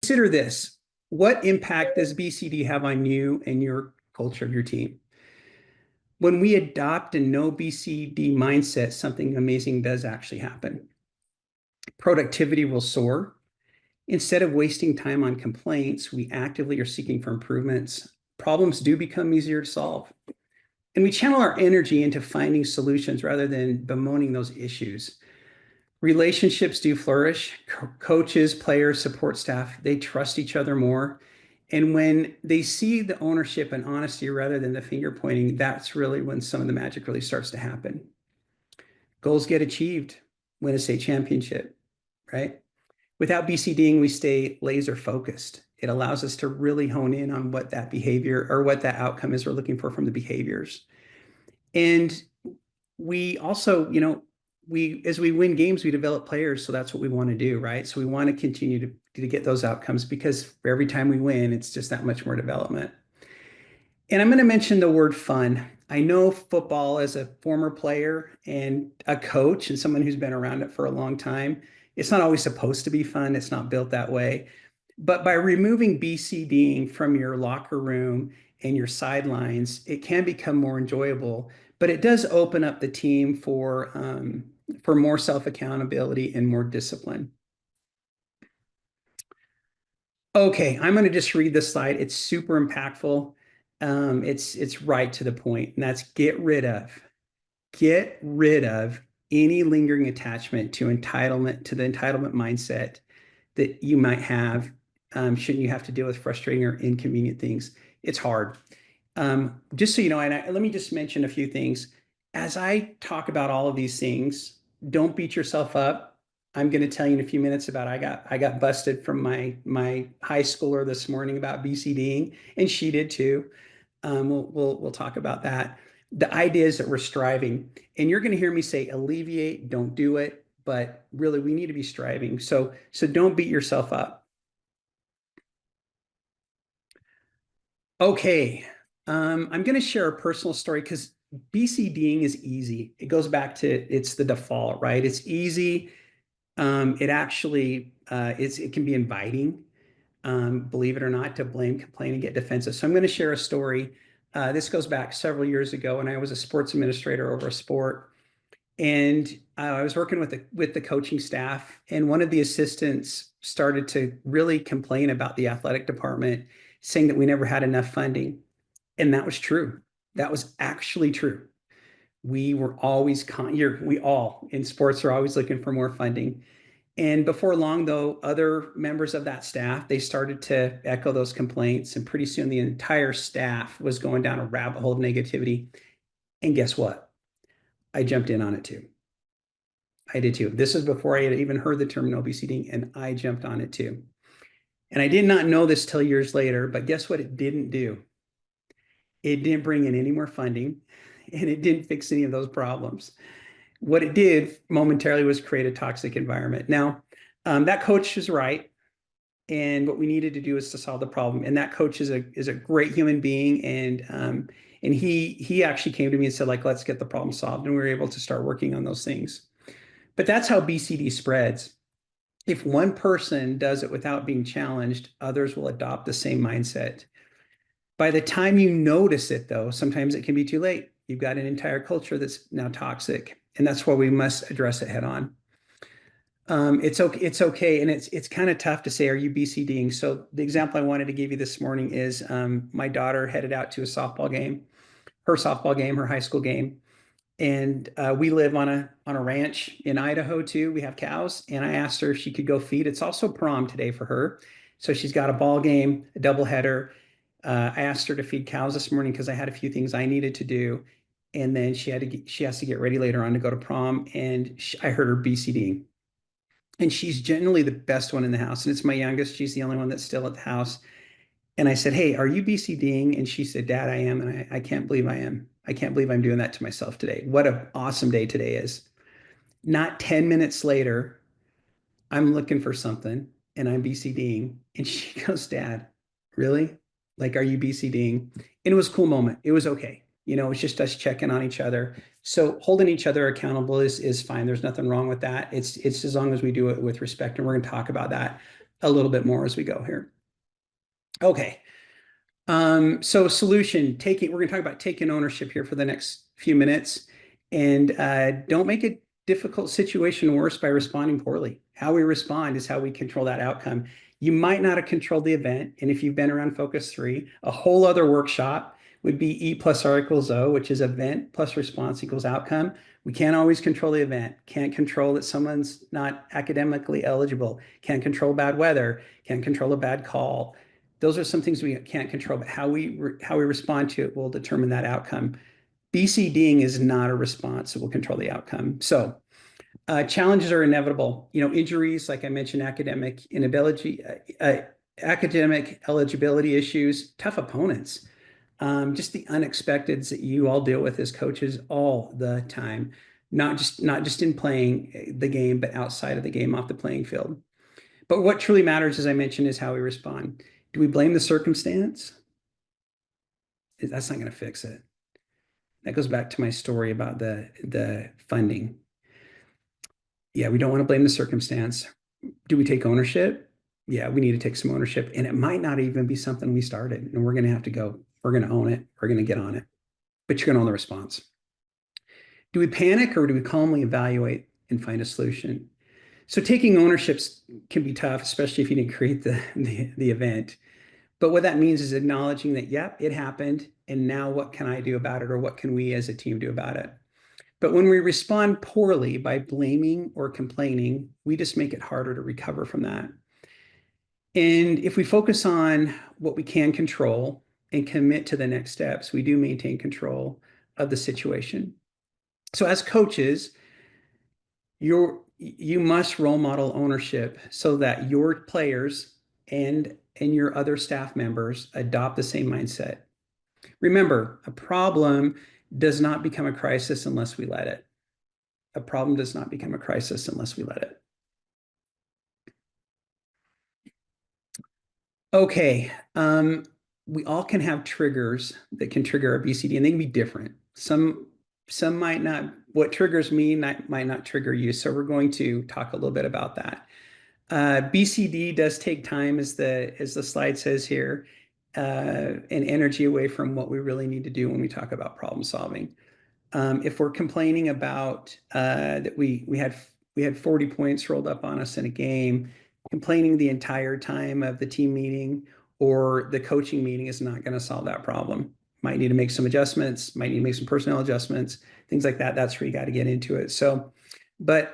Consider this. What impact does BCD have on you and your culture of your team? When we adopt a no BCD mindset, something amazing does actually happen. Productivity will soar. Instead of wasting time on complaints, we actively are seeking for improvements. Problems do become easier to solve. And we channel our energy into finding solutions rather than bemoaning those issues. Relationships do flourish. Coaches, players, support staff, they trust each other more. And when they see the ownership and honesty rather than the finger pointing, that's really when some of the magic really starts to happen. Goals get achieved. Win a state championship, right? Without BCDing, we stay laser focused. It allows us to really hone in on what that behavior or what that outcome is we're looking for from the behaviors. And we also, as we win games, we develop players. So that's what we want to do, right? So we want to continue to get those outcomes because for every time we win, it's just that much more development. And I'm going to mention the word fun. I know football as a former player and a coach and someone who's been around it for a long time. It's not always supposed to be fun. It's not built that way. But by removing BCDing from your locker room and your sidelines, it can become more enjoyable. But it does open up the team for more self-accountability and more discipline. Okay, I'm going to just read this slide. It's super impactful. It's right to the point, and that's get rid of any lingering attachment to the entitlement mindset that you might have. Shouldn't you have to deal with frustrating or inconvenient things? It's hard. Just so you know, and let me just mention a few things. As I talk about all of these things, don't beat yourself up. I'm going to tell you in a few minutes about I got busted from my high schooler this morning about BCDing, and she did too. We'll talk about that. The idea is that we're striving, and you're going to hear me say alleviate, don't do it, but really we need to be striving. So don't beat yourself up. Okay, I'm going to share a personal story because BCDing is easy. It goes back to it's the default, right? It's easy. It actually it can be inviting, believe it or not, to blame, complain, and get defensive. So I'm going to share a story. This goes back several years ago when I was a sports administrator over a sport, and I was working with the coaching staff, and one of the assistants started to really complain about the athletic department, saying that we never had enough funding, and that was true. That was actually true. We were always we all in sports are always looking for more funding. And before long, though, other members of that staff, they started to echo those complaints. And pretty soon the entire staff was going down a rabbit hole of negativity. And guess what? I jumped in on it too. I did too. This is before I had even heard the term no-BCD, and I jumped on it too. And I did not know this till years later, but guess what it didn't do? It didn't bring in any more funding, and it didn't fix any of those problems. What it did momentarily was create a toxic environment. Now, that coach is right, and what we needed to do is to solve the problem. And that coach is a great human being, and he actually came to me and said, like, let's get the problem solved, and we were able to start working on those things. But that's how BCD spreads. If one person does it without being challenged, others will adopt the same mindset. By the time you notice it, though, sometimes it can be too late. You've got an entire culture that's now toxic, and that's why we must address it head on. It's okay, and it's kind of tough to say, are you BCDing? So the example I wanted to give you this morning is my daughter headed out to a softball game, her high school game, and we live on a ranch in Idaho too. We have cows, and I asked her if she could go feed. It's also prom today for her, so she's got a ball game, a doubleheader. I asked her to feed cows this morning because I had a few things I needed to do, and then she has to get ready later on to go to prom, and I heard her BCDing. And she's generally the best one in the house, and it's my youngest. She's the only one that's still at the house. And I said, hey, are you BCDing? And she said, Dad, I am, and I can't believe I am. I can't believe I'm doing that to myself today. What an awesome day today is. Not 10 minutes later, I'm looking for something, and I'm BCDing. And she goes, Dad, really? Like, are you BCDing? And it was a cool moment. It was okay. It's just us checking on each other. So holding each other accountable is fine. There's nothing wrong with that. It's as long as we do it with respect, and we're going to talk about that. a little bit more as we go here. Okay. So solution, we're going to talk about taking ownership here for the next few minutes. And don't make a difficult situation worse by responding poorly. How we respond is how we control that outcome. You might not have controlled the event. And if you've been around Focus 3, a whole other workshop would be E plus R equals O, which is event plus response equals outcome. We can't always control the event. Can't control that someone's not academically eligible. Can't control bad weather. Can't control a bad call. Those are some things we can't control, but how we respond to it will determine that outcome. BCDing is not a response that will control the outcome. So challenges are inevitable. Injuries, like I mentioned, academic inability, academic eligibility issues, tough opponents, just the unexpecteds that you all deal with as coaches all the time, not just in playing the game, but outside of the game, off the playing field. But what truly matters, as I mentioned, is how we respond. Do we blame the circumstance? That's not going to fix it. That goes back to my story about the funding. Yeah, we don't want to blame the circumstance. Do we take ownership? Yeah, we need to take some ownership. And it might not even be something we started. And we're going to have to go. We're going to own it. We're going to get on it. But you're going to own the response. Do we panic or do we calmly evaluate and find a solution? So taking ownership can be tough, especially if you didn't create the event. But what that means is acknowledging that, yep, it happened. And now what can I do about it? Or what can we as a team do about it? But when we respond poorly by blaming or complaining, we just make it harder to recover from that. And if we focus on what we can control and commit to the next steps, we do maintain control of the situation. So as coaches, you must role model ownership so that your players and your other staff members adopt the same mindset. Remember, a problem does not become a crisis unless we let it. A problem does not become a crisis unless we let it. Okay. We all can have triggers that can trigger our BCD, and they can be different. Some might not, what triggers me might not trigger you. So we're going to talk a little bit about that. BCD does take time, as the slide says here, and energy away from what we really need to do when we talk about problem solving. If we're complaining about that we had 40 points rolled up on us in a game, complaining the entire time of the team meeting or the coaching meeting is not going to solve that problem. Might need to make some adjustments, might need to make some personnel adjustments, things like that. That's where you got to get into it. So, but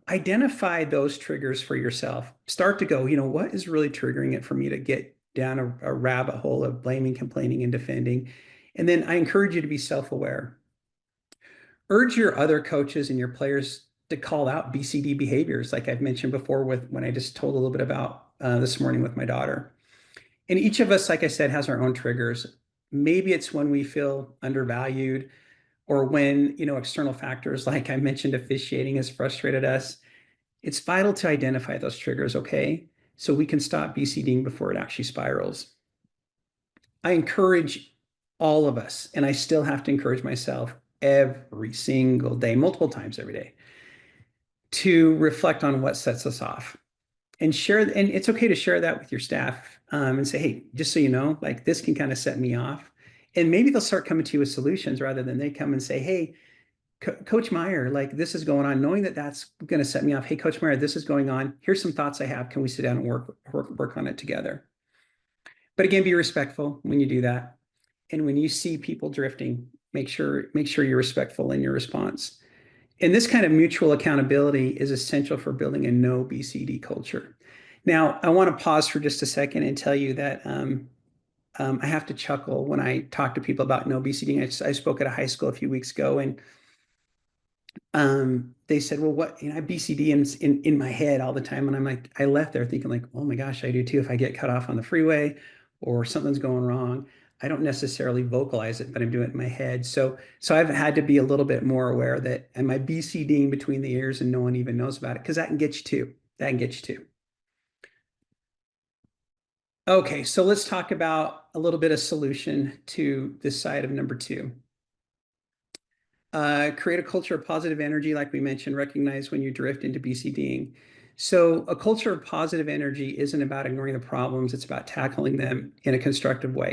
identify those triggers for yourself. Start to go, what is really triggering it for me to get down a rabbit hole of blaming, complaining, and defending? And then I encourage you to be self-aware. Urge your other coaches and your players to call out BCD behaviors, like I've mentioned before when I just told a little bit about this morning with my daughter. And each of us, like I said, has our own triggers. Maybe it's when we feel undervalued or when, external factors, like I mentioned, officiating has frustrated us. It's vital to identify those triggers, okay? So we can stop BCDing before it actually spirals. I encourage all of us, and I still have to encourage myself every single day, multiple times every day, to reflect on what sets us off and share. And it's okay to share that with your staff and say, hey, just so you know, like this can kind of set me off. And maybe they'll start coming to you with solutions rather than they come and say, hey, Coach Meyer, like this is going on, knowing that that's going to set me off. Hey, Coach Meyer, this is going on. Here's some thoughts I have. Can we sit down and work on it together? But again, be respectful when you do that. And when you see people drifting, make sure you're respectful in your response. And this kind of mutual accountability is essential for building a no BCD culture. Now, I want to pause for just a second and tell you that I have to chuckle when I talk to people about no BCD. I spoke at a high school a few weeks ago, and they said, well, what, I BCD in my head all the time. And I'm like, I left there thinking like, oh my gosh, I do too. If I get cut off on the freeway or something's going wrong, I don't necessarily vocalize it, but I'm doing it in my head. So I've had to be a little bit more aware that am I BCDing between the ears and no one even knows about it? Because that can get you too. That can get you too. Okay, so let's talk about a little bit of solution to this side of number 2. Create a culture of positive energy, like we mentioned, recognize when you drift into BCDing. So a culture of positive energy isn't about ignoring the problems, it's about tackling them in a constructive way.